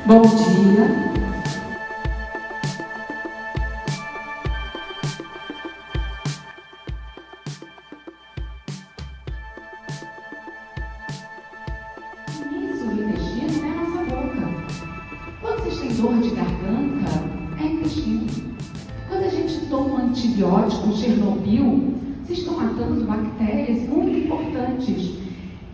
Bom dia. Isso, o intestino é a nossa boca. Quando vocês têm dor de garganta, é intestino. Quando a gente toma um antibiótico, Chernobyl, vocês estão matando bactérias muito importantes.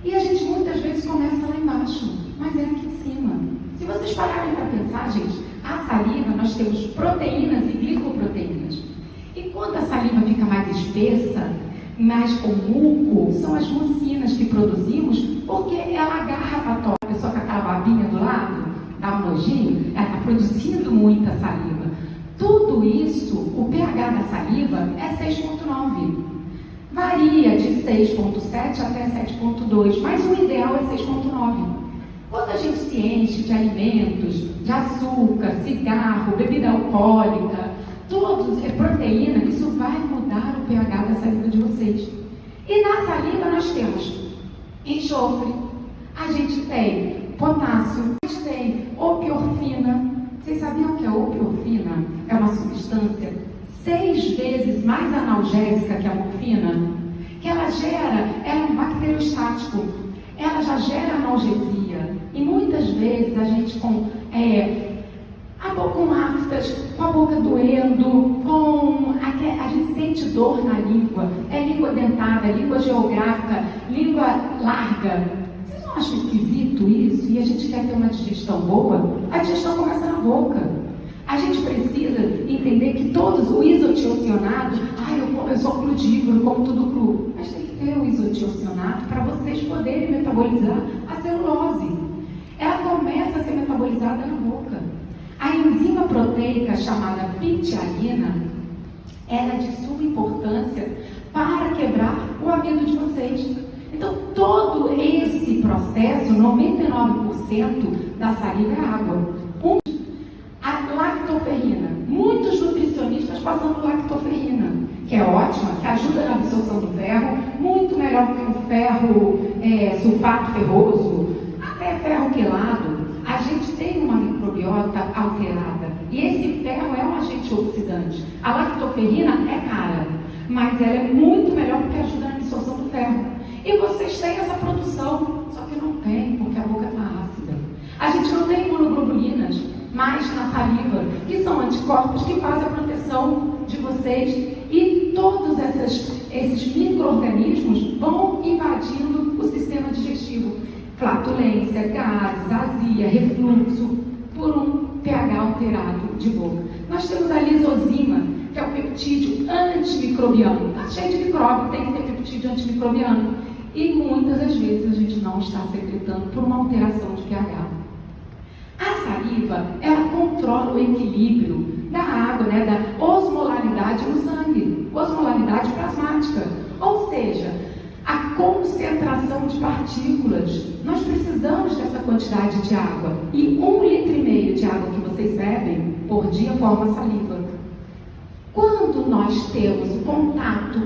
E a gente muitas vezes começa lá embaixo, mas é aqui em cima. Se vocês pararem para pensar, gente, a saliva, nós temos proteínas e glicoproteínas. E quando a saliva fica mais espessa, mais com muco, são as mucinas que produzimos, porque ela agarra a patógeno. A pessoa com aquela babinha do lado, dá um nojinho, ela está produzindo muita saliva. Tudo isso, o pH da saliva é 6,9. Varia de 6,7 até 7,2, mas o ideal é 6,9. Quando a gente se enche de alimentos, de açúcar, cigarro, bebida alcoólica, todos, proteína, isso vai mudar o pH da saliva de vocês. E na saliva nós temos enxofre, a gente tem potássio, a gente tem opiorfina. Vocês sabiam que a opiorfina é uma substância 6 vezes mais analgésica que a morfina? Que ela é um bacteriostático, ela já gera analgesia. E muitas vezes a gente com aftas, com a boca doendo, a gente sente dor na língua, é língua dentada, é língua geográfica, língua larga. Vocês não acham esquisito isso? E a gente quer ter uma digestão boa? A digestão começa na boca. A gente precisa entender que todos o isotiocionado, eu sou crudívoro, como tudo cru. Mas tem que ter o isotiocionado para vocês poderem metabolizar a celulose. Ela começa a ser metabolizada na boca. A enzima proteica chamada ptialina, ela é de suma importância para quebrar o amido de vocês. Então, todo esse processo, 99% da saliva é água. A lactoferrina. Muitos nutricionistas passam por lactoferrina, que é ótima, que ajuda na absorção do ferro, muito melhor que o ferro sulfato ferroso, até ferro quelado. A gente tem uma microbiota alterada e esse ferro é um agente oxidante. A lactoferrina é cara, mas ela é muito melhor porque ajuda na absorção do ferro. E vocês têm essa produção, só que não tem, porque a boca está ácida. A gente não tem imunoglobulinas mais na saliva, que são anticorpos que fazem a proteção de vocês. E todos esses micro-organismos vão invadindo o sistema digestivo. Flatulência, gases, azia, refluxo, por um pH alterado de boca. Nós temos a lisozima, que é o peptídeo antimicrobiano. Está cheio de micróbio, tem que ter peptídeo antimicrobiano. E muitas das vezes a gente não está secretando por uma alteração de pH. A saliva, ela controla o equilíbrio da água, da osmolaridade no sangue, osmolaridade plasmática. Ou seja, a concentração de partículas. Nós precisamos dessa quantidade de água. E 1,5 litro de água que vocês bebem por dia forma saliva. Quando nós temos o contato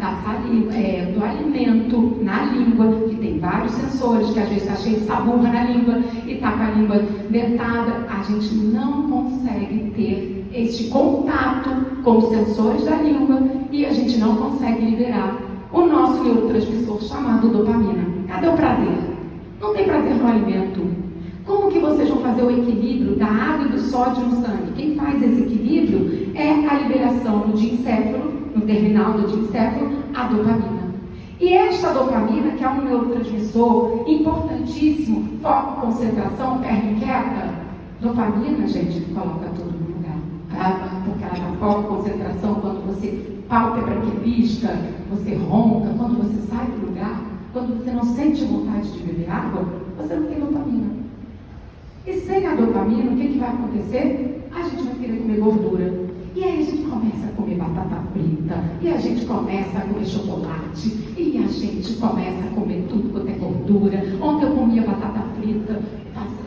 da saliva, do alimento na língua, que tem vários sensores, que às vezes está cheio de saburra na língua e está com a língua dentada, a gente não consegue ter este contato com os sensores da língua e a gente não consegue liberar o nosso neurotransmissor chamado dopamina. Cadê o prazer? Não tem prazer no alimento. Como que vocês vão fazer o equilíbrio da água e do sódio no sangue? Quem faz esse equilíbrio é a liberação no diencéfalo, no terminal do diencéfalo, a dopamina. E esta dopamina, que é um neurotransmissor importantíssimo, foco, concentração, perna inquieta, dopamina, gente, coloca tudo no lugar. Porque ela dá foco, concentração, quando você pálpebra que pisca, você ronca, quando você sai do lugar, quando você não sente vontade de beber água, você não tem dopamina. E sem a dopamina, o que vai acontecer? A gente vai querer comer gordura. E aí a gente começa a comer batata frita, e a gente começa a comer chocolate, e a gente começa a comer tudo quanto é gordura. Ontem eu comia batata frita,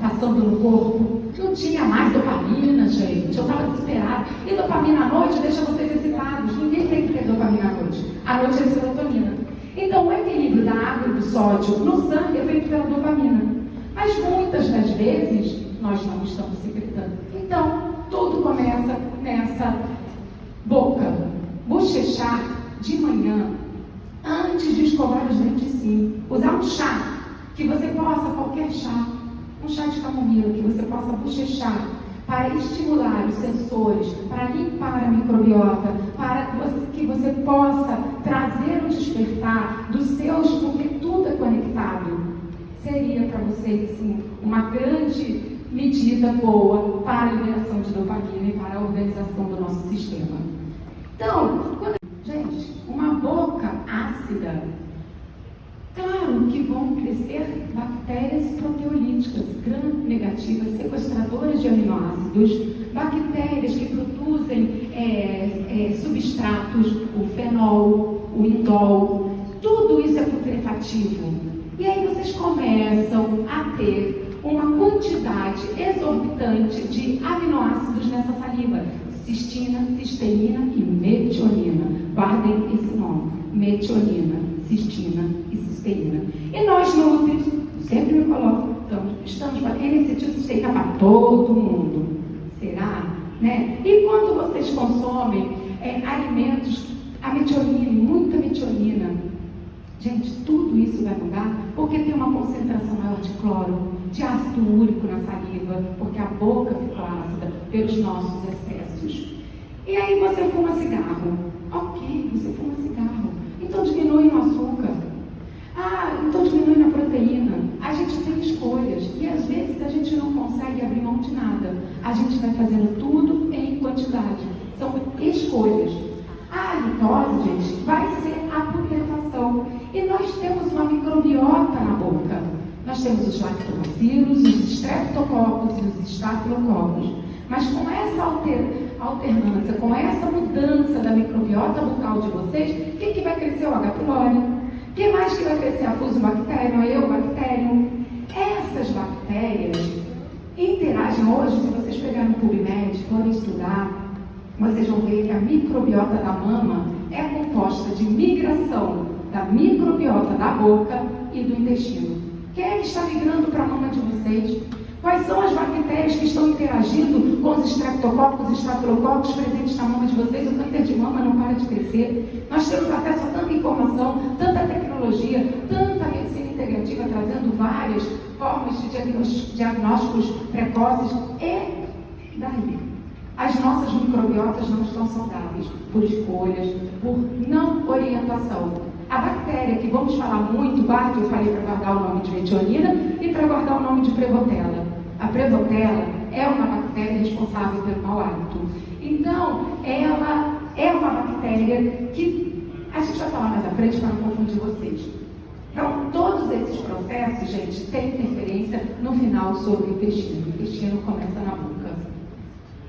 passando no corpo, não tinha mais dopamina, gente. Eu estava desesperada. E dopamina à noite deixa vocês excitados. Ninguém tem que ter dopamina à noite. À noite é serotonina. Então o equilíbrio da água e do sódio no sangue é feito pela dopamina. Mas muitas das vezes nós não estamos secretando. Então, tudo começa nessa boca. Bochechar de manhã, antes de escovar os dentes, sim. Usar um chá, que você possa, qualquer chá, um chá de camomila, que você possa bochechar, para estimular os sensores, para limpar a microbiota, para que você possa trazer o despertar dos seus, porque tudo é conectado. Seria para vocês, assim, uma grande medida boa para a liberação de dopamina e para a organização do nosso sistema. Então, gente, uma boca ácida, claro que vão crescer bactérias proteolíticas, gram-negativas, sequestradoras de aminoácidos, bactérias que produzem substratos, o fenol, o indol, tudo isso é putrefativo. E aí vocês começam a ter uma quantidade exorbitante de aminoácidos nessa saliva: cistina, cisteína e metionina. Guardem esse nome: metionina, cistina e cisteína. E nós nutris, sempre me coloco, então, estamos fazendo N-acetilcisteína para todo mundo. Será? Né? E quando vocês consomem alimentos, a metionina, muita metionina, gente, tudo isso vai mudar porque tem uma concentração maior de cloro, de ácido úrico na saliva, porque a boca ficou ácida pelos nossos excessos. E aí você fuma cigarro. Ok, você fuma cigarro. Então diminui no açúcar. Ah, então diminui na proteína. A gente tem escolhas. E às vezes a gente não consegue abrir mão de nada. A gente vai fazendo tudo em quantidade. São escolhas. A litose, gente, vai ser a putrefação. E nós temos uma microbiota na boca. Nós temos os lactobacilos, os streptococcus e os estafilococos. Mas com essa alternância, com essa mudança da microbiota bucal de vocês, o que vai crescer? O H. pylori. O que mais que vai crescer? A Fusobacterium, a Eubacterium. Essas bactérias interagem hoje, se vocês pegarem no PubMed, forem estudar, vocês vão ver que a microbiota da mama é composta de migração da microbiota da boca e do intestino. Quem é que está migrando para a mama de vocês? Quais são as bactérias que estão interagindo com os streptococcus e estafilococos presentes na mama de vocês? O câncer de mama não para de crescer. Nós temos acesso a tanta informação, tanta tecnologia, tanta medicina integrativa, trazendo várias formas de diagnósticos precoces. E daí? As nossas microbiotas não estão saudáveis por escolhas, por não orientação. A bactéria, que vamos falar muito, guarde, eu falei para guardar o nome de metionina e para guardar o nome de Prevotella. A Prevotella é uma bactéria responsável pelo mau hálito. Então, ela é uma bactéria que a gente vai falar mais à frente para não confundir vocês. Então, todos esses processos, gente, têm interferência no final sobre o intestino. O intestino começa na boca.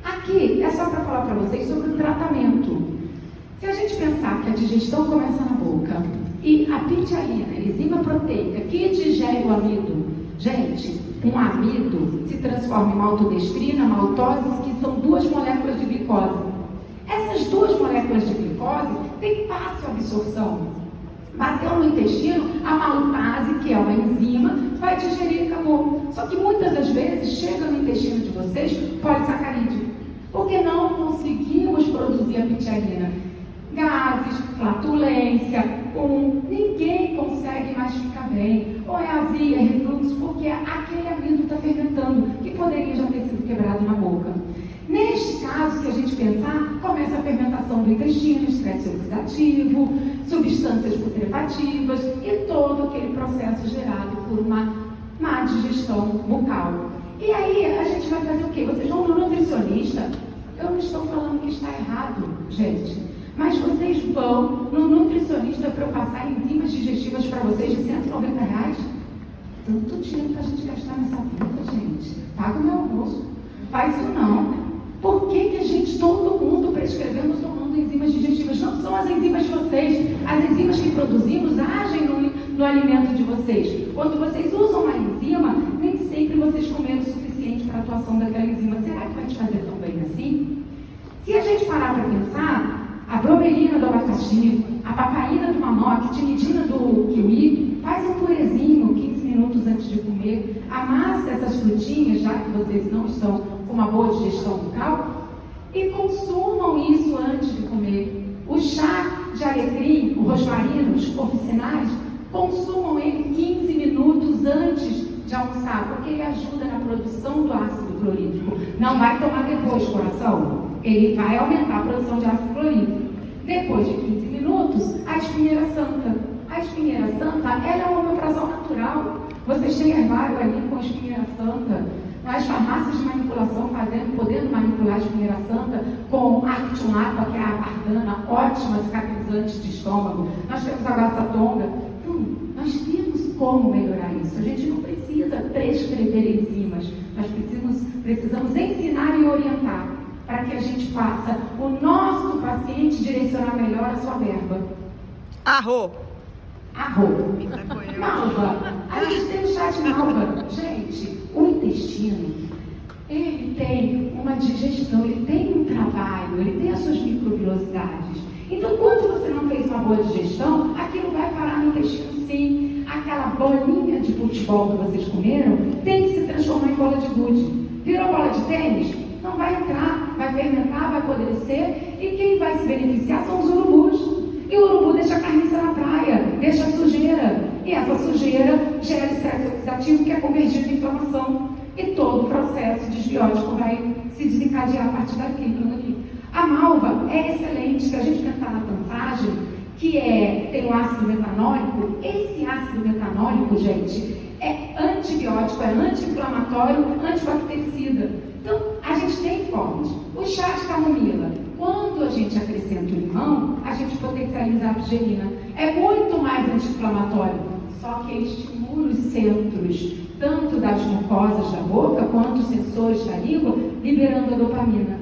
Aqui é só para falar para vocês sobre o tratamento. Se a gente pensar que a digestão começa na boca e a pitialina, enzima proteica, que digere o amido, gente, um amido se transforma em maltodestrina, maltose, que são duas moléculas de glicose. Essas duas moléculas de glicose têm fácil absorção. Bateu no intestino, a maltase, que é uma enzima, vai digerir e acabou. Só que muitas das vezes chega no intestino de vocês polissacarídeo, porque não conseguimos produzir a pitialina. Gases, flatulência, ninguém consegue mais ficar bem. Ou é azia, é refluxo, porque aquele amido está fermentando, que poderia já ter sido quebrado na boca. Neste caso, se a gente pensar, começa a fermentação do intestino, estresse oxidativo, substâncias putrefativas e todo aquele processo gerado por uma má digestão bucal. E aí, a gente vai fazer o quê? Vocês vão no nutricionista? Eu não estou falando que está errado, gente. Mas vocês vão no nutricionista para eu passar enzimas digestivas para vocês de R$190? Tanto dinheiro para a gente gastar nessa vida, gente. Paga o meu almoço. Faz isso não. Por que a gente, todo mundo prescrevendo, tomando enzimas digestivas? Não são as enzimas de vocês. As enzimas que produzimos agem no alimento de vocês. Quando vocês usam uma enzima, nem sempre vocês comeram o suficiente para a atuação daquela enzima. Será que vai te fazer tão bem assim? Se a gente parar para pensar, a bromelina do abacaxi, a papaína do mamão, a quitinidina do kiwi, faz um purezinho, 15 minutos antes de comer. Amasse essas frutinhas, já que vocês não estão com uma boa digestão bucal, e consumam isso antes de comer. O chá de alecrim, o rosmarino, os officinais, consumam ele 15 minutos antes de almoçar, porque ele ajuda na produção do ácido clorídrico. Não vai tomar depois, coração. Ele vai aumentar a produção de ácido clorídrico. Depois de 15 minutos, a espinheira santa. A espinheira santa, ela é uma omeprazol natural. Vocês têm herbário ali com a espinheira santa. As farmácias de manipulação podendo manipular a espinheira santa com articulata, que é a bardana, ótima cicatrizante de estômago. Nós temos a guaçatonga. Então, nós temos como melhorar isso. A gente não precisa prescrever enzimas. Nós precisamos ensinar e orientar para que a gente faça o nosso paciente direcionar melhor a sua verba. Arro! Malva. A gente tem o chá de malva. Gente, o intestino, ele tem uma digestão, ele tem um trabalho, ele tem as suas microbiosidades. Então, quando você não fez uma boa digestão, aquilo vai parar no intestino sim. Aquela bolinha de futebol que vocês comeram tem que se transformar em bola de gude. Virou bola de tênis? Não vai entrar, vai fermentar, vai apodrecer, e quem vai se beneficiar são os urubus. E o urubu deixa a carniça na praia, deixa a sujeira. E essa sujeira gera estresse oxidativo que é convergido em inflamação. E todo o processo desbiótico vai se desencadear a partir daquilo. A malva é excelente. Se a gente pensar na pansagem, que tem o ácido metanólico, esse ácido metanólico, gente, é antibiótico, é anti-inflamatório, antibactericida. Então, a gente tem formas. O chá de camomila, quando a gente acrescenta o limão, a gente potencializa a arginina. É muito mais anti-inflamatório, só que ele estimula os centros, tanto das mucosas da boca, quanto os sensores da língua, liberando a dopamina.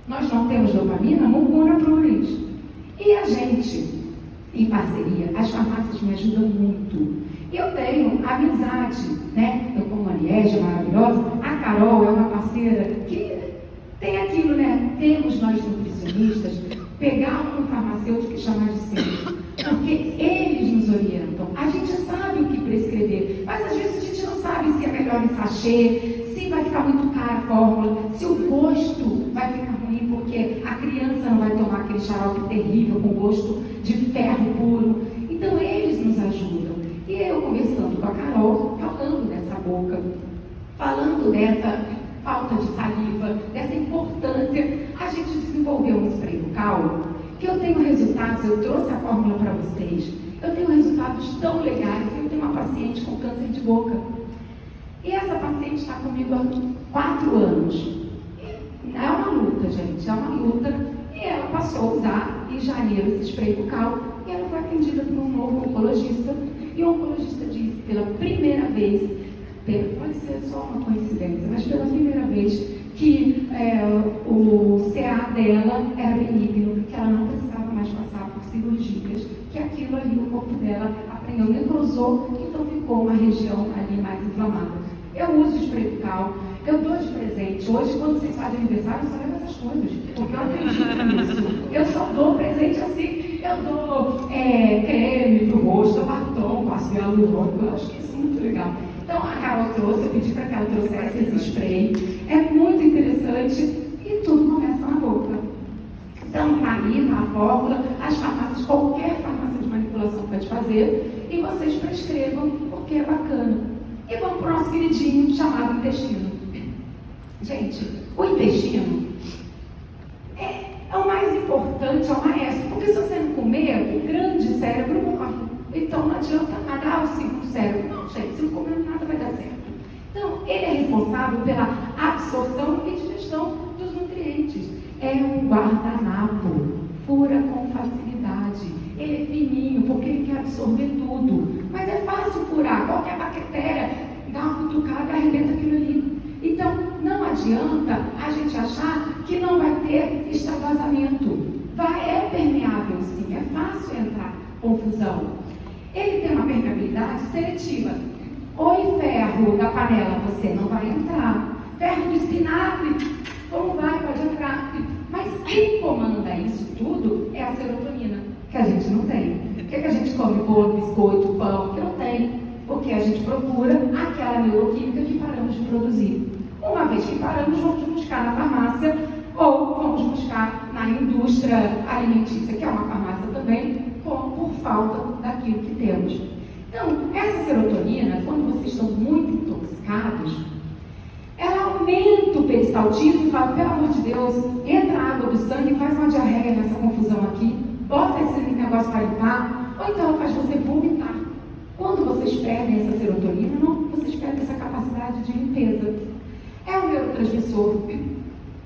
Nós não temos dopamina, mucuna pluris. E a gente, em parceria, as farmácias me ajudam muito. Eu tenho amizade, né? Eu como a Liege, maravilhosa, a Carol é uma parceira que tem aquilo, né? Temos nós nutricionistas, pegar um farmacêutico e chamar de centro, porque eles nos orientam. A gente sabe o que prescrever, mas às vezes a gente não sabe se é melhor em sachê, se vai ficar muito cara a fórmula, se o gosto vai ficar ruim, porque a criança não vai tomar aquele xarope terrível com gosto de ferro puro. Então eles nos ajudam. E eu conversando com a Carol, falando dessa boca, falando dessa falta de saliva, dessa importância, a gente desenvolveu um spray bucal, que eu tenho resultados, eu trouxe a fórmula para vocês, eu tenho resultados tão legais. Eu tenho uma paciente com câncer de boca, e essa paciente está comigo há 4 anos. É uma luta, gente, é uma luta, e ela passou a usar em janeiro esse spray bucal, e ela foi atendida por um novo oncologista, e o oncologista disse, pela primeira vez, pode ser só uma coincidência, mas pela primeira vez, que o CA dela era benigno, que ela não precisava mais passar por cirurgias, que aquilo ali, o corpo dela aprendeu, necrosou, então ficou uma região ali mais inflamada. Eu uso spray bucal, eu dou de presente. Hoje, quando vocês fazem aniversário, eu só levo essas coisas, porque eu acredito nisso. Eu só dou presente assim, eu dou creme pro rosto, batom, passo hialurônico, eu acho que isso é muito legal. Então, a Carol trouxe, eu pedi para que ela trouxesse esse spray. É muito interessante e tudo começa na boca. Então, tá aí na fórmula, as farmácias, qualquer farmácia de manipulação pode fazer, e vocês prescrevam, porque é bacana. E vamos para o nosso queridinho chamado intestino. Gente, o intestino é o mais importante, é o maestro, porque se você não comer, o grande cérebro morre. Então não adianta nada, o segundo cérebro. Não, gente, se não comer nada vai dar certo. Então, ele é responsável pela absorção e digestão dos nutrientes. É um guardanapo, fura com facilidade. Ele é fininho, porque ele quer absorver tudo. Mas é fácil furar, qualquer bactéria dá uma cutucada e arrebenta aquilo ali. Então, não adianta a gente achar que não vai ter extravasamento. É permeável sim, é fácil entrar confusão. Ele tem uma permeabilidade seletiva. Oi, ferro da panela, você não vai entrar. Ferro do espinafre, como vai? Pode entrar. Mas quem comanda isso tudo é a serotonina, que a gente não tem. Por que a gente come bolo, biscoito, pão? Que não tem. Porque porque a gente procura aquela neuroquímica que paramos de produzir. Uma vez que paramos, vamos buscar na farmácia ou vamos buscar na indústria alimentícia, que é uma farmácia também, por falta daquilo que temos. Então, essa serotonina, quando vocês estão muito intoxicados, ela aumenta o peristaltismo e fala, pelo amor de Deus, entra a água do sangue, faz uma diarreia nessa confusão aqui, bota esse negócio para limpar, ou então ela faz você vomitar. Quando vocês perdem essa serotonina, vocês perdem essa capacidade de limpeza. É o neurotransmissor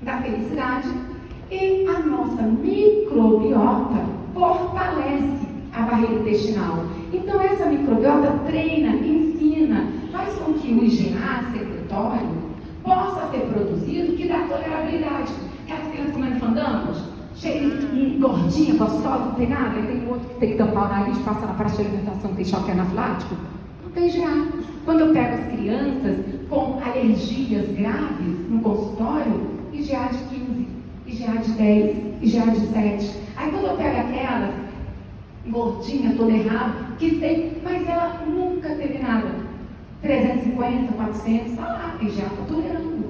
da felicidade e a nossa microbiota fortalece a barreira intestinal. Então essa microbiota treina, ensina, faz com que o IgA secretório possa ser produzido, que dá tolerabilidade. Aquelas crianças comendo fandangos, cheia de gordinha, gostosa, não tem nada, e tem outro que tem que tampar o nariz, passa na praça de alimentação, tem choque anafilático, não tem IgA. Quando eu pego as crianças com alergias graves no consultório, IgA de 15, IgA de 10, IgA de 7. Aí quando eu pego aquelas gordinha, toda errada, que sei, mas ela nunca teve nada. 350, 400, tá lá, e já está tolerando.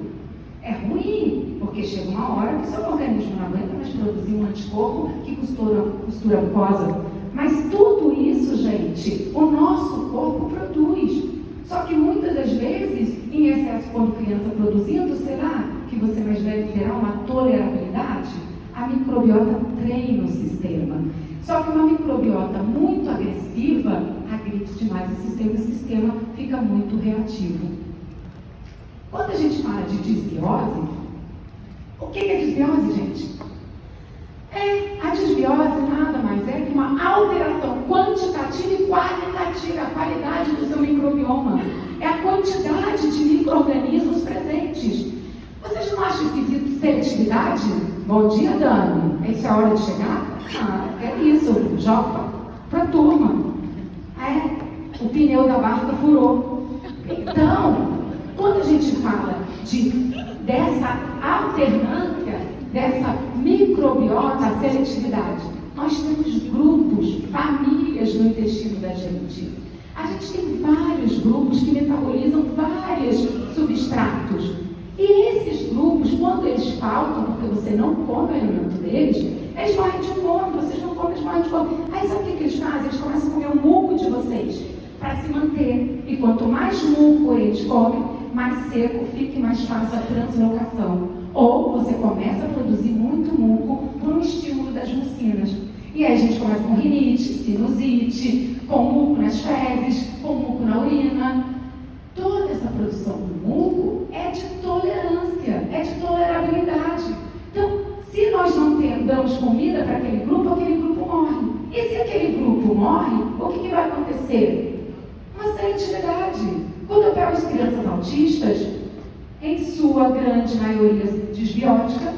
É ruim, porque chega uma hora que o seu organismo não aguenta mais produzir um anticorpo que costura a mucosa. Mas tudo isso, gente, o nosso corpo produz. Só que muitas das vezes, em excesso, quando criança produzindo, será que você mais deve ter uma tolerabilidade? A microbiota treina o sistema. Só que uma microbiota muito agressiva agride demais o sistema fica muito reativo. Quando a gente fala de disbiose, o que é disbiose, gente? A disbiose nada mais é que uma alteração quantitativa e qualitativa, a qualidade do seu microbioma. É a quantidade de micro-organismos presentes. Vocês não acham esquisito seletividade? Bom dia, Dani. Essa é a hora de chegar? É isso, joga para a turma. O pneu da barca furou. Então, quando a gente fala dessa alternância, dessa microbiota, a seletividade, nós temos grupos, famílias no intestino da gente. A gente tem vários grupos que metabolizam vários substratos. E esses grupos, quando eles faltam, porque você não come o alimento deles, eles morrem de fome, vocês não comem, eles morrem de fome. Aí sabe o que eles fazem? Eles começam a comer o muco de vocês, para se manter. E quanto mais muco eles comem, mais seco fica e mais fácil a translocação. Ou você começa a produzir muito muco por um estímulo das mucinas. E aí a gente começa com rinite, sinusite, com muco nas fezes, com muco na urina. Toda essa produção do muco é de tolerância, é de tolerabilidade. Então, se nós não damos comida para aquele grupo morre. E se aquele grupo morre, o que vai acontecer? Uma seletividade. Quando eu pego as crianças autistas, em sua grande maioria desbiótica,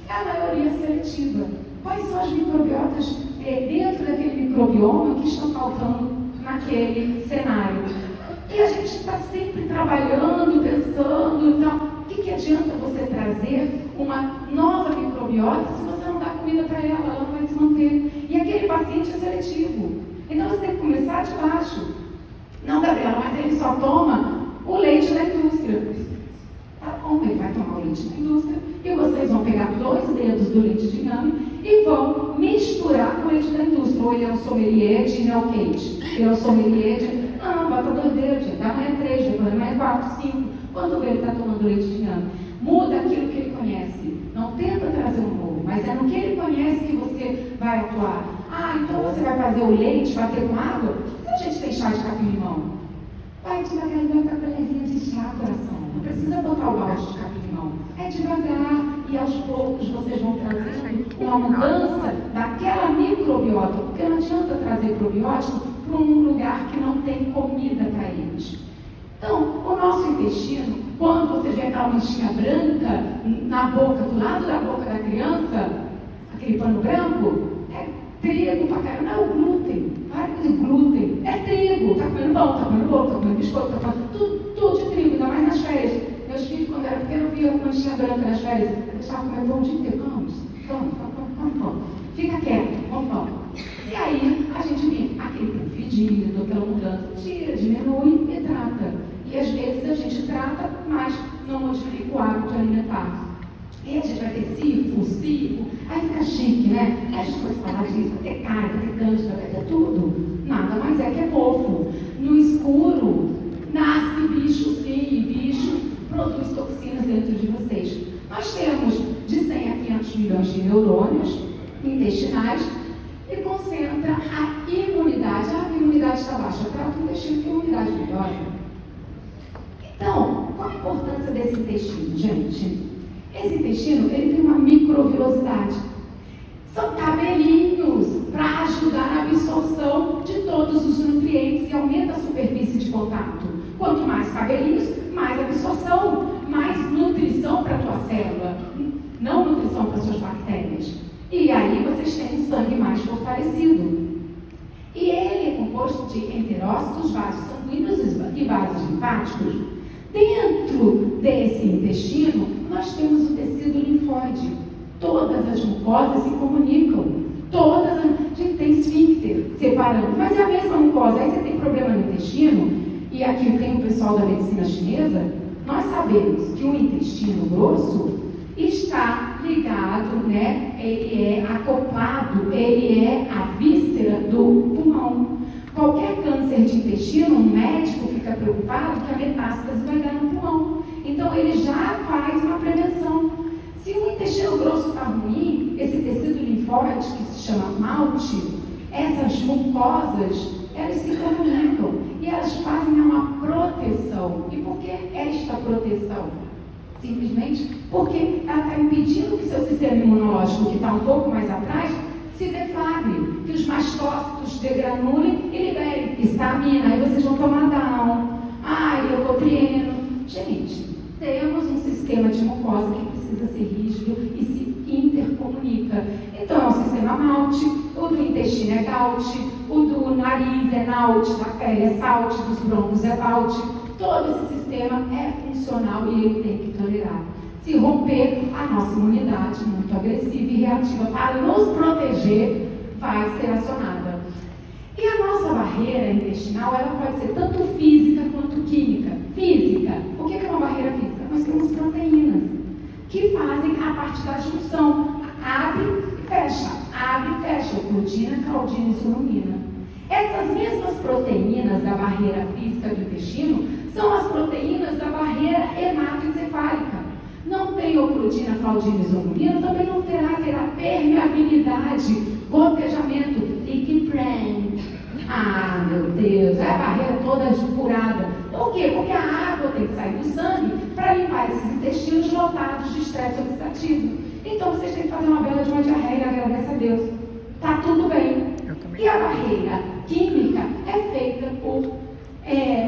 é a maioria seletiva. Quais são as microbiotas dentro daquele microbioma que estão faltando naquele cenário? E a gente está sempre trabalhando, pensando, então, o que adianta você trazer uma nova microbiota se você não dá comida para ela, ela não vai se manter. E aquele paciente é seletivo. Então você tem que começar de baixo. Não, Gabriela, mas ele só toma o leite da indústria. Tá bom, ele vai tomar o leite da indústria e vocês vão pegar 2 dedos do leite de inhame e vão misturar com o leite da indústria. Ou ele é um sommelier de neocate, ele é um sommelier de... Não, bota 2 dedos, da manhã 3, depois da manhã 4, 5. Quando ele está tomando leite de inhame, muda aquilo que ele conhece. Não tenta trazer um novo, mas é no que ele conhece que você vai atuar. Então você vai fazer o leite bater com água? Se a gente tem chá de capim-limão, vai devagarinho com a colherzinha de chá, coração. Não precisa botar o balde de capim-limão. É devagar e aos poucos vocês vão trazendo uma mudança daquela microbiota. Porque não adianta trazer probiótico para um lugar que não tem comida para eles. Então, o nosso intestino, quando você vê aquela manchinha branca na boca, do lado da boca da criança, aquele pano branco, é trigo pra caramba, não é o glúten, para com o glúten, é trigo, tá comendo pão, tá comendo bolo, tá comendo biscoito, tá comendo tudo de trigo, ainda mais nas férias. meus filhos, quando era pequeno, eu via uma manchinha branca nas férias, eu deixava comer pão o dia inteiro. Vamos. Fica quieto, vamos. E aí, a gente via aquele pão fedido, aquela mudança, tira, diminui e trata. E às vezes a gente trata, mas não modifica o hábito alimentar. E a gente vai ter cico, aí fica chique, né? Aí a gente pode falar disso, vai ter carne, vai ter cândida, vai ter tudo. Nada mais é que é mofo. No escuro, nasce bicho sim, e bicho produz toxinas dentro de vocês. Nós temos de 100 a 500 milhões de neurônios intestinais e concentra a imunidade. A imunidade está baixa, trata o intestino que a imunidade melhora. Então, qual a importância desse intestino, gente? Esse intestino, ele tem uma microvilosidade. São cabelinhos para ajudar na absorção de todos os nutrientes e aumenta a superfície de contato. Quanto mais cabelinhos, mais absorção, mais nutrição para a tua célula, não nutrição para suas bactérias. E aí vocês têm um sangue mais fortalecido. E ele é composto de enterócitos, vasos sanguíneos e vasos linfáticos. Dentro desse intestino, nós temos o tecido linfóide. Todas as mucosas se comunicam. A gente tem esfíncter separando. Mas é a mesma mucosa. Aí você tem problema no intestino, e aqui tem o pessoal da medicina chinesa, nós sabemos que o intestino grosso está ligado, né? Ele é acoplado, ele é a víscera do pulmão. Qualquer câncer de intestino, um médico fica preocupado que a metástase vai dar no pulmão. Então, ele já faz uma prevenção. Se o intestino grosso está ruim, esse tecido linfóide, que se chama malte, essas mucosas, elas se comunicam e elas fazem uma proteção. E por que esta proteção? Simplesmente porque ela está impedindo que seu sistema imunológico, que está um pouco mais atrás, se deflagre, que os mastócitos degranulem e liberem histamina. Aí vocês vão tomar down, leucotrieno. Gente, temos um sistema de mucosa que precisa ser rígido e se intercomunica. Então, é o sistema malte, o do intestino é galte, o do nariz é naute, da pele é salte, dos broncos é valte. Todo esse sistema é funcional e ele tem que tolerar. Se romper, a nossa imunidade, muito agressiva e reativa para nos proteger, vai ser acionada. E a nossa barreira intestinal, ela pode ser tanto física quanto química. Física, o que é uma barreira física? Nós temos proteínas que fazem a parte da junção. Abre e fecha, glutina, caudina e sulmina. Essas mesmas proteínas da barreira física do intestino são as proteínas da barreira hematoencefálica. Não tem oclutina, claudina e sulmina, também não terá permeabilidade, gotejamento, leaky brain. Meu Deus, é a barreira toda furada. Por quê? Porque a água tem que sair do sangue para limpar esses intestinos lotados de estresse oxidativo. Então vocês têm que fazer uma bela de uma diarreia e agradecer a Deus. Tá tudo bem. E a barreira química é feita por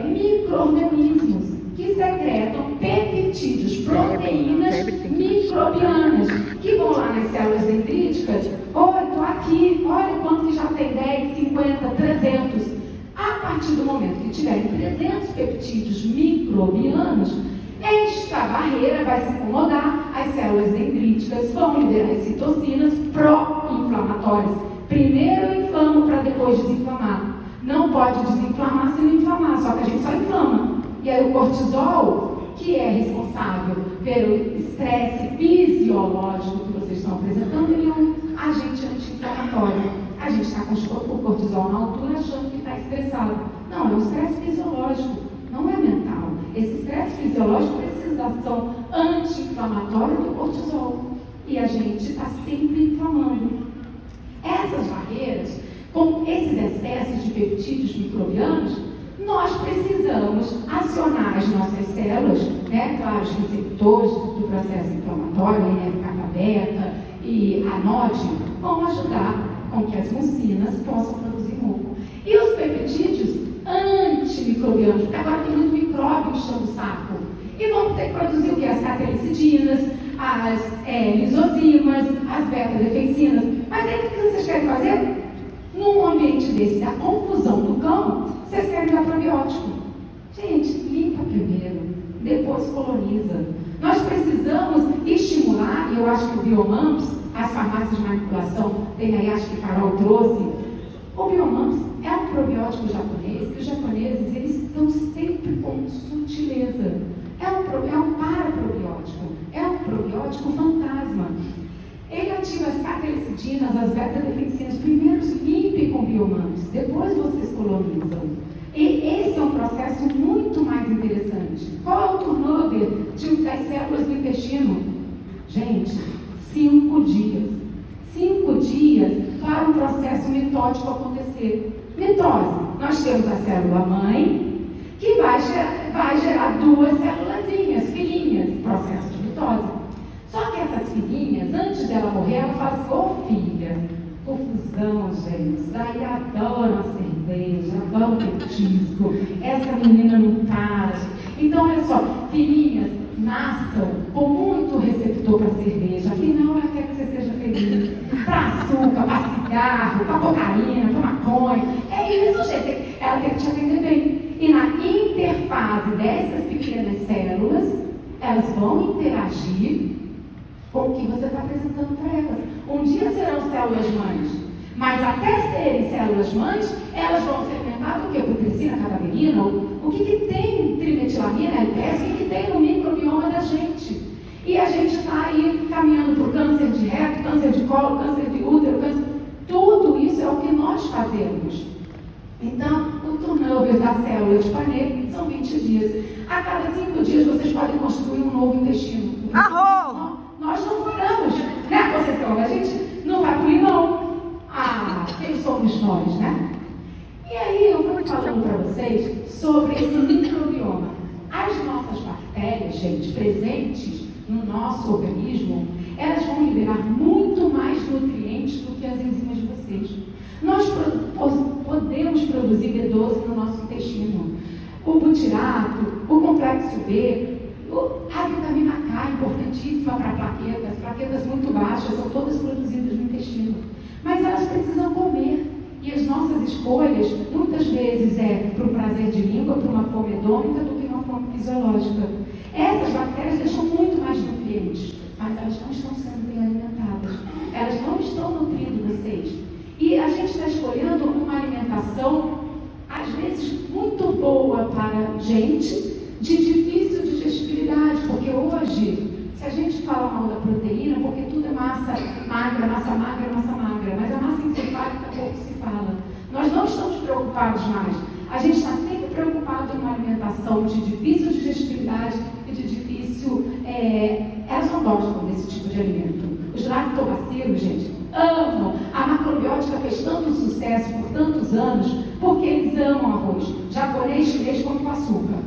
micro-organismos que secretam peptídeos, proteínas microbianas, que vão lá nas células dendríticas. Olha, estou aqui, olha quanto que já tem 10, 50, 300. A partir do momento que tiverem 300 peptídeos microbianos, esta barreira vai se incomodar, as células dendríticas vão liberar as citocinas pró-inflamatórias. Primeiro eu inflamo para depois desinflamar. Não pode desinflamar se não inflamar, só que a gente só inflama. E aí o cortisol, que é responsável pelo estresse fisiológico que vocês estão apresentando, ele é um agente anti-inflamatório. A gente está com o cortisol na altura achando que está estressado. Não, é um estresse fisiológico, não é mental. Esse estresse fisiológico precisa da ação anti-inflamatória do cortisol. E a gente está sempre inflamando. Essas barreiras, com esses excessos de peptídeos microbianos, nós precisamos acionar as nossas células, né? Claro, os receptores do processo inflamatório, NF-kappa-beta e a NOD, vão ajudar com que as mucinas possam produzir muco. E os peptídeos antimicrobianos, porque agora tem muito micróbio enchendo o saco, e vão ter que produzir o que? As catequicidinas, as lisozimas, as beta-defensinas. Mas aí o que vocês querem fazer? Num ambiente desse, da confusão do cão, vocês querem dar probiótico. Gente, limpa primeiro. depois coloniza. Nós precisamos estimular, e eu acho que o Biomams, as farmácias de manipulação, tem aí, acho que Carol trouxe, o Biomams é um probiótico japonês, que os japoneses, eles estão sempre com sutileza. É um paraprobiótico, é um probiótico fantasma. Ele ativa as catequicinas, as beta-defensinas, primeiro limpe com Biomams, depois vocês colonizam. E esse é um processo muito mais interessante. Qual é o turnover das células do intestino? Gente, 5 dias. 5 dias para um processo mitótico acontecer. Mitose. Nós temos a célula-mãe, que vai gerar 2 célulazinhas, filhinhas, processo de mitose. Só que essas filhinhas, antes dela morrer, ela fala assim, ô filha, confusão, gente, daí adoram a cerveja, adoram o petisco, essa menina não para. Então, olha só, filhinhas, nasçam com muito receptor para cerveja, afinal ela quer que você seja feliz, para açúcar, para cigarro, para cocaína, para maconha, é isso, gente, ela quer te atender bem. E na interfase dessas pequenas células, elas vão interagir com o que você está apresentando para elas. Um dia serão células-mães, mas até serem células-mães, elas vão fermentar o quê? Putrescina, cadaverina, o que tem trimetilamina, LPS, o que tem no microbioma da gente. E a gente está aí caminhando para o câncer de reto, câncer de colo, câncer de útero, câncer... Tudo isso é o que nós fazemos. Então, o turnover da célula de Panet são 20 dias. A cada 5 dias vocês podem construir um novo intestino. Nós não paramos, né, Conceição? A gente não vai para o limão. Quem somos nós, né? E aí eu vou falando para vocês sobre esse microbioma. As nossas bactérias, gente, presentes no nosso organismo, elas vão liberar muito mais nutrientes do que as enzimas de vocês. Nós podemos produzir B12 no nosso intestino. O butirato, o complexo B, a vitamina K, importantíssima para plaquetas muito baixas, são todas produzidas no intestino. Mas elas precisam comer. E as nossas escolhas, muitas vezes, é para o prazer de língua, para uma fome hedônica, do que uma fome fisiológica. Essas bactérias deixam muito mais nutrientes, mas elas não estão sendo bem alimentadas. Elas não estão nutrindo vocês. E a gente está escolhendo uma alimentação, às vezes, muito boa para gente, de difícil digestibilidade, porque hoje, se a gente fala mal da proteína, porque tudo é massa magra, massa magra, massa magra, mas a massa encefálica pouco se fala. Nós não estamos preocupados mais. A gente está sempre preocupado em uma alimentação de difícil digestibilidade e de difícil... elas não gostam desse tipo de alimento. Os lactobacilos, gente, amam. A macrobiótica fez tanto sucesso por tantos anos, porque eles amam arroz. Japonês, chinês, come com açúcar.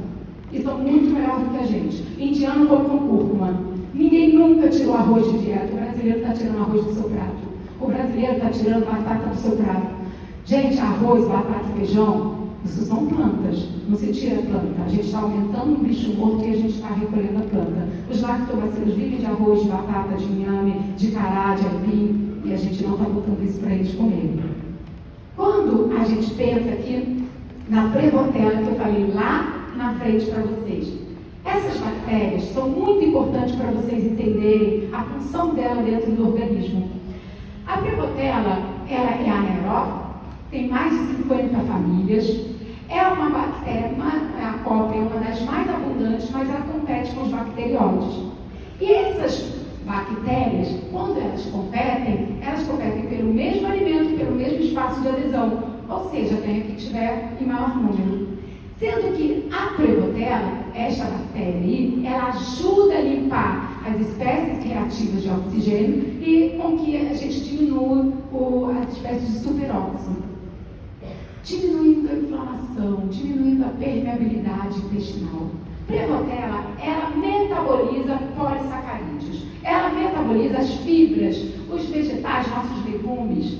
E são muito melhor do que a gente. Indiano come com cúrcuma. Ninguém nunca tirou arroz de dieta. O brasileiro está tirando arroz do seu prato. O brasileiro está tirando batata do seu prato. Gente, arroz, batata e feijão, isso são plantas. Não se tira a planta. A gente está aumentando um bicho morto e a gente está recolhendo a planta. Os lactobacilos vivem de arroz, de batata, de inhame, de cará, de aipim, e a gente não está botando isso para eles comerem. Quando a gente pensa aqui na Prevotella, que eu falei lá na frente para vocês, essas bactérias são muito importantes para vocês entenderem a função dela dentro do organismo. A Prevotella, ela é anaeróbica, tem mais de 50 famílias, é uma bactéria, a cópia é uma das mais abundantes, mas ela compete com os bacterióides. E essas bactérias, quando elas competem pelo mesmo alimento, pelo mesmo espaço de adesão, ou seja, tem a que tiver em maior número. Sendo que a Prevotella, esta bactéria aí, ela ajuda a limpar as espécies reativas de oxigênio e com que a gente diminua as espécies de superóxido, diminuindo a inflamação, diminuindo a permeabilidade intestinal. Prevotella, ela metaboliza polissacarídeos, ela metaboliza as fibras, os vegetais, nossos legumes.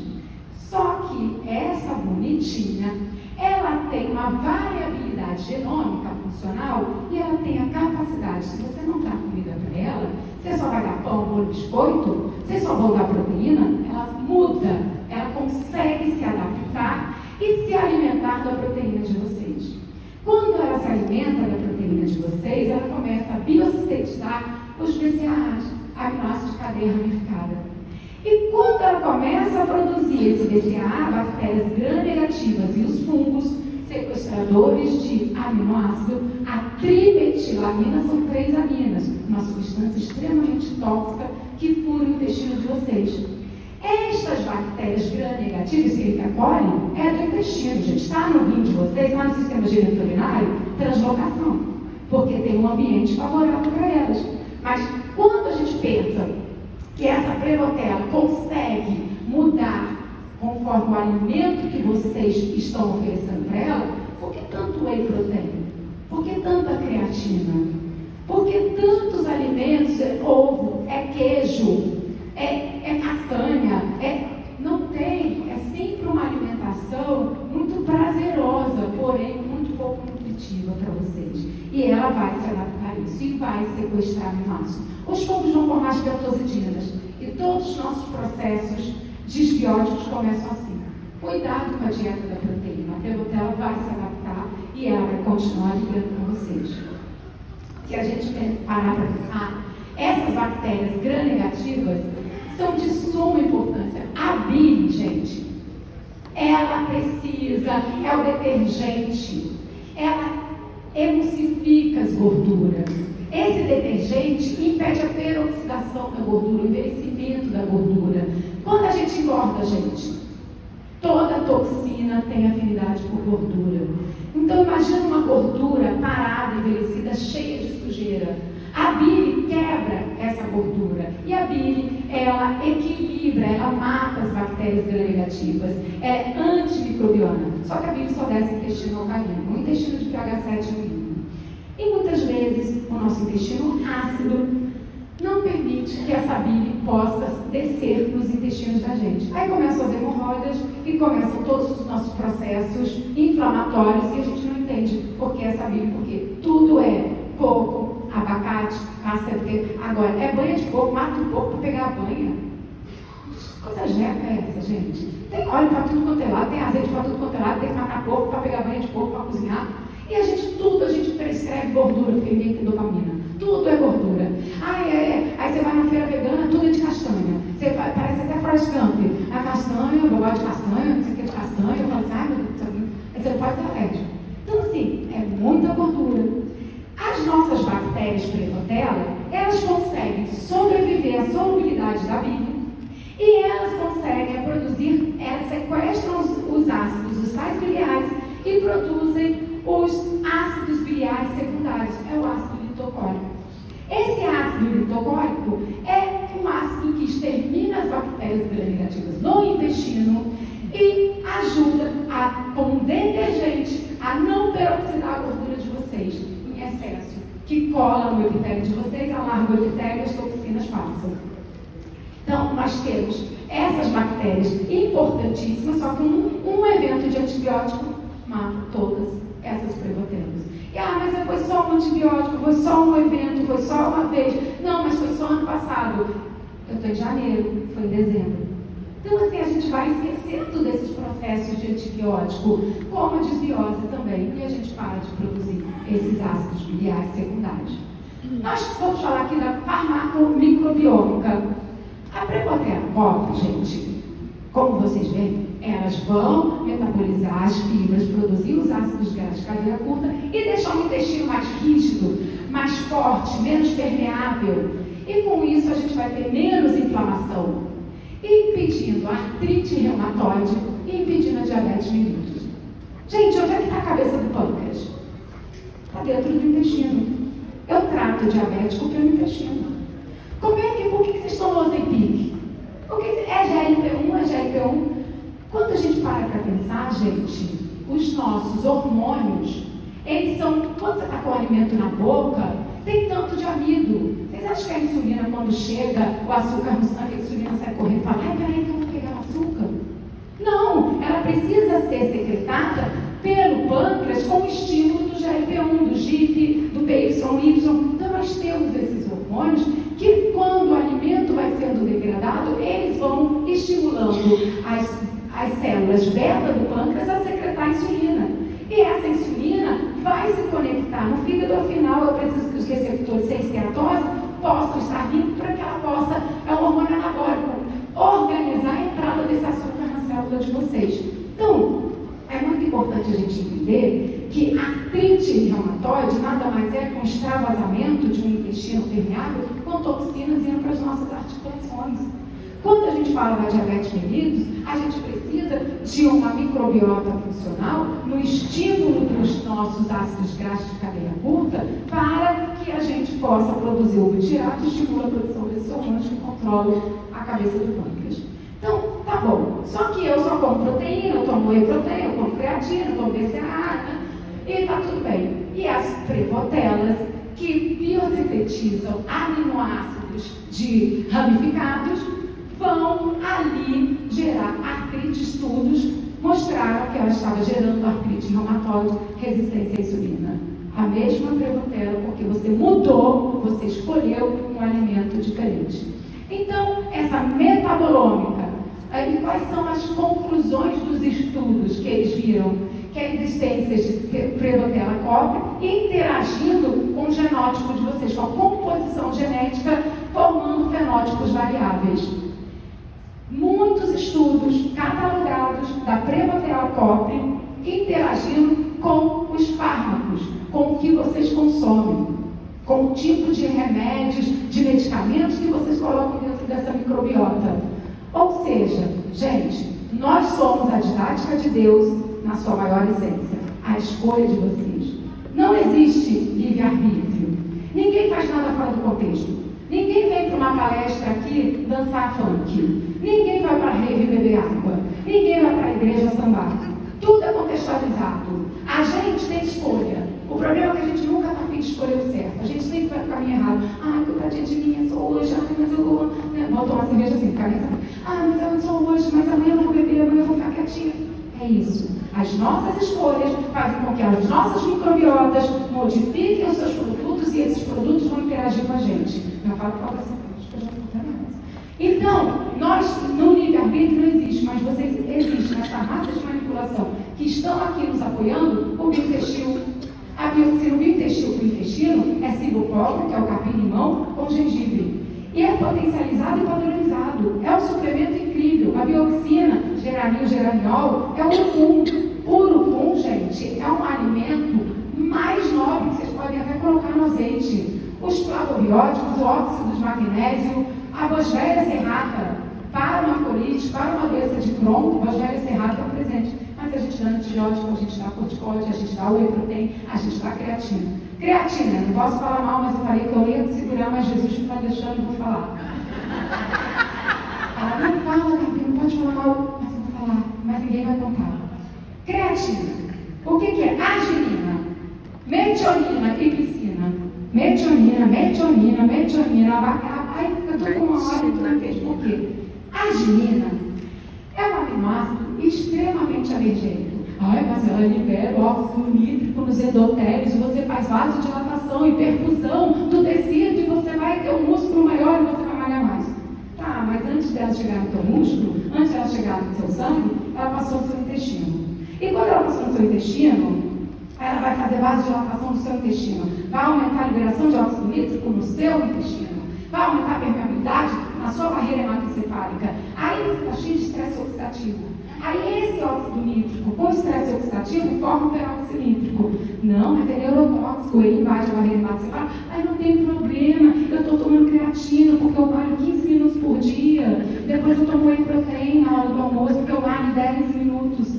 Só que essa bonitinha, ela tem uma variabilidade genômica funcional e ela tem a capacidade, se você não dá comida para ela, você só vai dar pão, bolo, biscoito, você só vai dar proteína, ela muda, ela consegue se adaptar e se alimentar da proteína de vocês. Quando ela se alimenta da proteína de vocês, ela começa a biosintetizar os BCAAs, aminoácidos de cadeia ramificada. E quando ela começa a produzir esse BCAA, bactérias gram-negativas e os fungos, sequestradores de aminoácido, a trimetilamina são 3 aminas, uma substância extremamente tóxica que fura o intestino de vocês. Estas bactérias gram-negativas, que ele acolhe, é do intestino, gente. Está no rim de vocês, lá no sistema geniturinário, translocação, porque tem um ambiente favorável para elas. Mas quando a gente pensa que essa prevotella consegue mudar conforme o alimento que vocês estão oferecendo para ela, por que tanto whey protein? Por que tanta creatina? Por que tantos alimentos? É ovo, é queijo, é castanha, não tem, é sempre uma alimentação muito prazerosa, porém muito pouco nutritiva para vocês. E ela vai se adaptar a isso e vai sequestrar aminoácidos. Os fungos vão formar as peptosidinas e todos os nossos processos desbióticos começam assim. Cuidado com a dieta da proteína, a prevotella vai se adaptar e ela vai continuar ligando com vocês. Se a gente parar para pensar, essas bactérias gram-negativas são de suma importância. A bile, gente, ela precisa, é o detergente, ela emulsifica as gorduras. Esse detergente impede a peroxidação da gordura, o envelhecimento da gordura. Quando a gente engorda, gente, toda toxina tem afinidade por gordura. Então imagina uma gordura parada, envelhecida, cheia de sujeira. A bile quebra essa gordura. E a bile, ela equilibra, ela mata as bactérias gram-negativas. Ela é antimicrobiana. Só que a bile só desce intestino alcalino. O intestino de pH 7 é o mínimo. E muitas vezes o nosso intestino ácido não permite que essa bile possa descer nos intestinos da gente. Aí começam as hemorroidas e começam todos os nossos processos inflamatórios e a gente não entende por que essa bile, porque tudo é coco, abacate, açúcar. Agora, é banha de porco, mata o porco para pegar a banha. Coisa jeca é essa, gente? Tem óleo para tudo quanto é lado, tem azeite para tudo quanto é lado, tem que matar porco para pegar banha de porco para cozinhar. E a gente, tudo a gente prescreve gordura, porque ninguém tem dopamina. Tudo é gordura. Aí você vai na feira vegana, tudo é de castanha. Parece até Forrest Gump. A castanha, eu gosto de castanha, não sei o que é de castanha. Eu falo assim, ai meu Deus, você não pode ser alérgico. Então, assim, é muita gordura. As nossas bactérias prevotella, elas conseguem sobreviver à solubilidade da bile e elas conseguem produzir, elas sequestram os ácidos, os sais biliares e produzem os ácidos biliares secundários, é o ácido litocórico. Esse ácido litocórico é um ácido que extermina as bactérias gram-negativas no intestino e ajuda como detergente a não peroxidar a gordura de vocês em excesso, que cola no epitélio de vocês, alarga o epitélio e as toxinas passam. Então, nós temos essas bactérias importantíssimas, só que um evento de antibiótico mata todas essas prevotellas. Mas foi só um antibiótico, foi só um evento, foi só uma vez. Não, mas foi só ano passado. Eu estou em janeiro, foi em dezembro. Então, assim, a gente vai esquecendo desses processos de antibiótico, como a desbiose também, e a gente para de produzir esses ácidos biliares secundários. Nós vamos falar aqui da farmacomicrobiômica. A prevotella pop, gente, como vocês veem, elas vão metabolizar as fibras, produzir os ácidos graxos de cadeia curta e deixar o intestino mais rígido, mais forte, menos permeável. E com isso a gente vai ter menos inflamação, impedindo a artrite reumatoide e impedindo a diabetes mellitus. Gente, onde é que está a cabeça do pâncreas? Está dentro do intestino. Eu trato diabético pelo intestino. Por que vocês estão no Ozempic? Porque é GLP-1, é GLP-1. Quando a gente para pensar, gente, os nossos hormônios, eles são, quando você está com o alimento na boca, tem tanto de amido. Vocês acham que a insulina, quando chega o açúcar no sangue, a insulina sai correndo e fala, peraí que eu vou pegar o açúcar? Não, ela precisa ser secretada pelo pâncreas como estímulo do GLP-1, do GIP, do PYY. Então nós temos esses hormônios que, quando o alimento vai sendo degradado, eles vão estimulando as células beta do pâncreas a secretar insulina. E essa insulina vai se conectar no fígado. Afinal, eu preciso que os receptores sem esteatose possam estar limpos para que ela possa, é um hormônio anabólico, organizar a entrada desse açúcar na célula de vocês. Então, é muito importante a gente entender que a artrite reumatoide nada mais é que um extravasamento de um intestino permeável com toxinas indo para as nossas articulações. Quando a gente fala da diabetes mellitus, a gente precisa de uma microbiota funcional no estímulo dos nossos ácidos graxos de cadeia curta para que a gente possa produzir o butirato e estimular a produção desses hormônios que controlam a cabeça do pâncreas. Então, tá bom. Só que eu só como proteína, eu tomo whey protein, eu como creatina, eu tomo BCAA, e tá tudo bem. E as prevotelas, que biosintetizam aminoácidos de ramificados, vão ali gerar artrite. Estudos mostraram que ela estava gerando artrite reumatoide, resistência à insulina. A mesma prevotela, porque você mudou, você escolheu um alimento diferente. Então, essa metabolômica, e quais são as conclusões dos estudos que eles viram? Que a existência de prevotela cobre interagindo com o genótipo de vocês, com a composição genética, formando fenótipos variáveis. Muitos estudos catalogados da prevotela cobre interagindo com os fármacos, com o que vocês consomem, com o tipo de remédios, de medicamentos que vocês colocam dentro dessa microbiota. Ou seja, gente, nós somos a didática de Deus na sua maior essência, a escolha de vocês. Não existe livre-arbítrio. Ninguém faz nada fora do contexto. Ninguém vem para uma palestra aqui dançar funk. Ninguém vai para a rave beber água. Ninguém vai para a igreja sambar. Tudo é contextualizado. A gente tem escolha. O problema é que a gente nunca está afim de escolher o certo. A gente sempre vai no caminho errado. Ah, coitadinha de mim, eu sou hoje. Ah, mas eu vou... Vou tomar cerveja assim, ficar nessa. Ah, mas eu sou hoje, mas amanhã eu não vou beber, amanhã eu vou ficar quietinha. É isso. As nossas escolhas fazem com que as nossas microbiotas modifiquem os seus produtos e esses produtos vão interagir com a gente. Eu falo para você, que eu já estou terminando. Então, nós, no livre-arbítrio não existe, mas vocês existem nessa raça de manipulação que estão aqui nos apoiando, o biointestino. A biotina, o biointestino do intestino é cibopobre, que é o capim-limão, com gengibre. E é potencializado e padronizado. É um suplemento incrível. A bioxina, geraniol, é um urucum. O urucum, gente, é um alimento mais nobre que vocês podem até colocar no azeite. Os flavobióticos, o óxido de magnésio, a Boswellia serrata, para uma colite, para uma doença de Crohn, Boswellia serrata é presente. Mas a gente dá antibiótico, a gente dá corticoide, a gente dá whey protein, a gente dá creatina. Creatina, não posso falar mal, mas eu falei que eu ia segurar, mas Jesus não está deixando, eu vou falar. Ela não fala, Gabi, não pode falar mal, mas eu vou falar, mas ninguém vai contar. Creatina, o que é? Arginina, metionina e glicina. Metionina, ai, eu estou com uma hora de vez, por quê? Arginina é um aminoácido extremamente alergênico. Ai, mas ela libera o óxido nítrico nos endotelios, você faz vasodilatação e perfusão do tecido e você vai ter um músculo maior e você vai malhar mais. Tá, mas antes dela chegar no teu músculo, antes dela chegar no seu sangue, ela passou no seu intestino. E quando ela passou no seu intestino, ela vai fazer vasodilatação do seu intestino, vai aumentar a liberação de óxido nítrico no seu intestino, vai aumentar a permeabilidade na sua barreira hematoencefálica. Aí você está cheio de estresse oxidativo. Aí esse óxido nítrico com estresse oxidativo forma um peróxido nítrico. Não, mas é neurotóxico, ele invade a barreira hematoencefálica. Aí não tem problema, eu estou tomando creatina porque eu malho 15 minutos por dia. Depois eu tomo whey protein na hora do almoço porque eu malho 10 minutos.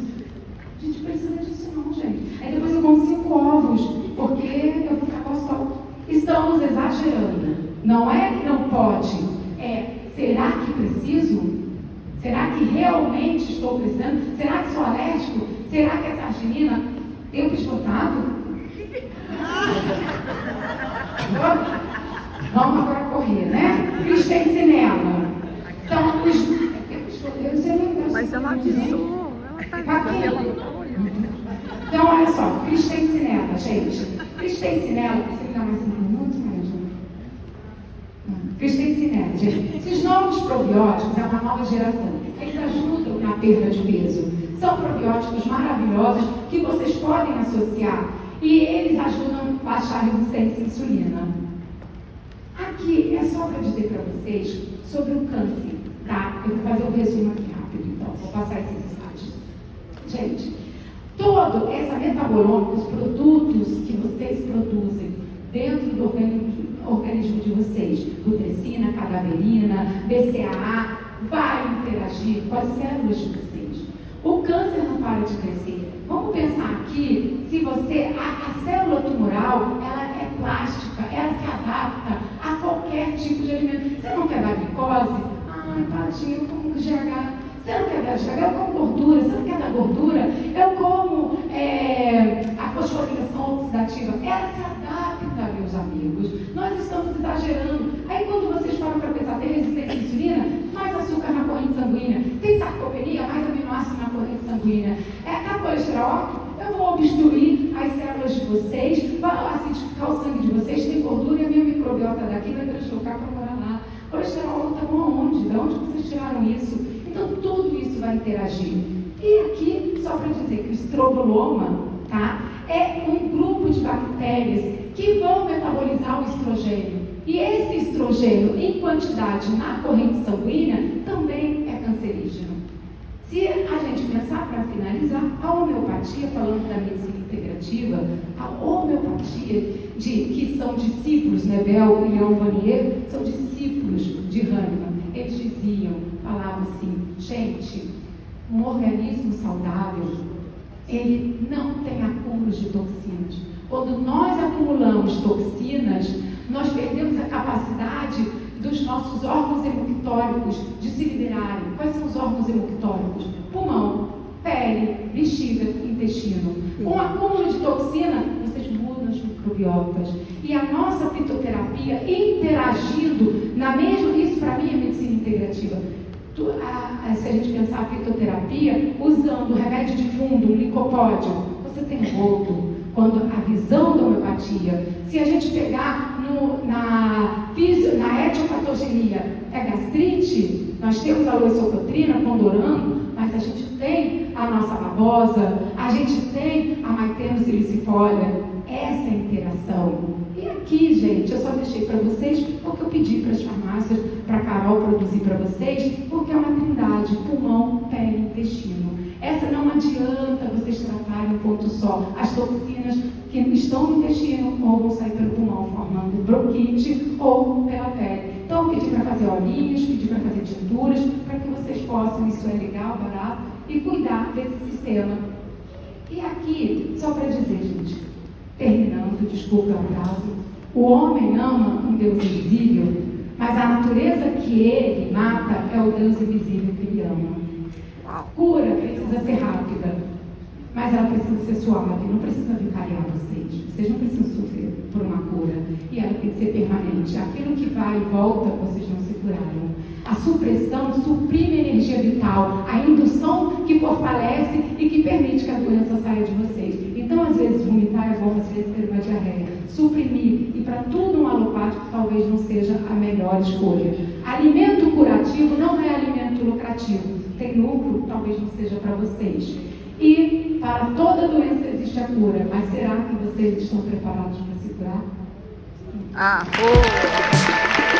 A gente precisa disso não, gente. Aí depois eu como 5 ovos porque eu vou ficar com sol. Estamos exagerando. Não é que não pode, é será que preciso? Será que realmente estou precisando? Será que sou alérgico? Será que essa arginina tem bisfosfato? Vamos agora correr, né? Cristencinela. São os... Eu sei nem. Mas ela avisou. Então, olha só. Cristencinela, gente. Cristencinela. Você me dá mais 5 minutos, mesmo? Cristencinela, gente. Esses novos probióticos é uma nova geração. Eles ajudam na perda de peso. São probióticos maravilhosos que vocês podem associar. e eles ajudam a baixar a resistência à insulina. Aqui é só para dizer para vocês sobre o câncer, tá? Eu vou fazer um resumo aqui rápido, então, vou passar esses slides. Gente, toda essa metabolômica, os produtos que vocês produzem dentro do organismo de vocês, lutrecina, cadaverina, BCAA, vai interagir com as células de vocês. O câncer não para de crescer. Vamos pensar aqui, se você, a célula tumoral, ela é plástica, ela se adapta a qualquer tipo de alimento. Você não quer dar glicose? Ai, tadinho, eu como GH. Você não quer dar GH? Eu como gordura. Você não quer dar gordura? Eu como a fosforilação oxidativa. Ela se adapta, meus amigos. Nós estamos exagerando. Aí quando vocês param para pensar, tem resistência à insulina? Mais açúcar na corrente sanguínea. Tem sarcopenia? Mais aminoácido na corrente sanguínea. Tá colesterol alto? Eu vou obstruir as células de vocês, vai acidificar o sangue de vocês, tem gordura e a minha microbiota daqui vai translocar para morar lá. Colesterol alto está bom aonde? De onde vocês tiraram isso? Então tudo isso vai interagir. E aqui, só para dizer que o estroboloma, tá, é um grupo de bactérias que vão metabolizar o estrogênio. E esse estrogênio, em quantidade na corrente sanguínea, também é cancerígeno. Se a gente pensar, para finalizar, a homeopatia, falando da medicina integrativa, a homeopatia, que são discípulos, né, Bell e Leon Vanier, são discípulos de Hahnemann. Eles diziam, falavam assim, gente, um organismo saudável, ele não tem acúmulos de toxinas. Quando nós acumulamos toxinas, nós perdemos a capacidade dos nossos órgãos hemoctóricos de se liberarem. Quais são os órgãos hemoctóricos? Pulmão, pele, bexiga, intestino. Com o acúmulo de toxina, vocês mudam as microbiotas. E a nossa fitoterapia interagindo na mesma, isso para mim é medicina integrativa. Se a gente pensar a fitoterapia, usando o remédio de fundo, um licopódio, você tem rodo. Quando a visão da homeopatia, se a gente pegar na etiopatogenia, é gastrite, nós temos a loisocotrina, condorano, mas a gente tem a nossa babosa, a gente tem a maiteno silicifolia, essa é a interação. E aqui, gente, eu só deixei para vocês porque eu pedi para as farmácias, para a Carol produzir para vocês, porque é uma trindade, pulmão, pele, intestino. Essa não adianta vocês tratarem um ponto só. As toxinas que estão no intestino ou vão sair pelo pulmão, formando bronquite ou pela pele. Então, eu pedi para fazer olhinhos, pedi para fazer tinturas, para que vocês possam, isso é legal, barato, e cuidar desse sistema. E aqui, só para dizer, gente, terminando, desculpa o prazo, o homem ama um Deus invisível, mas a natureza que ele mata é o Deus invisível que ele ama. A cura precisa ser rápida, mas ela precisa ser suave, não precisa vicariar vocês. Vocês não precisam sofrer por uma cura. E ela tem que ser permanente. Aquilo que vai e volta, vocês não se curaram. A supressão suprime a energia vital, a indução que fortalece e que permite que a doença saia de vocês. Então, às vezes, vomitar é bom, às vezes ter uma diarreia. Suprimir, e para tudo um alopático talvez não seja a melhor escolha. Alimento curativo não é alimento lucrativo. Tem lucro, talvez não seja para vocês. E para toda doença existe a cura, mas será que vocês estão preparados para se curar? Boa!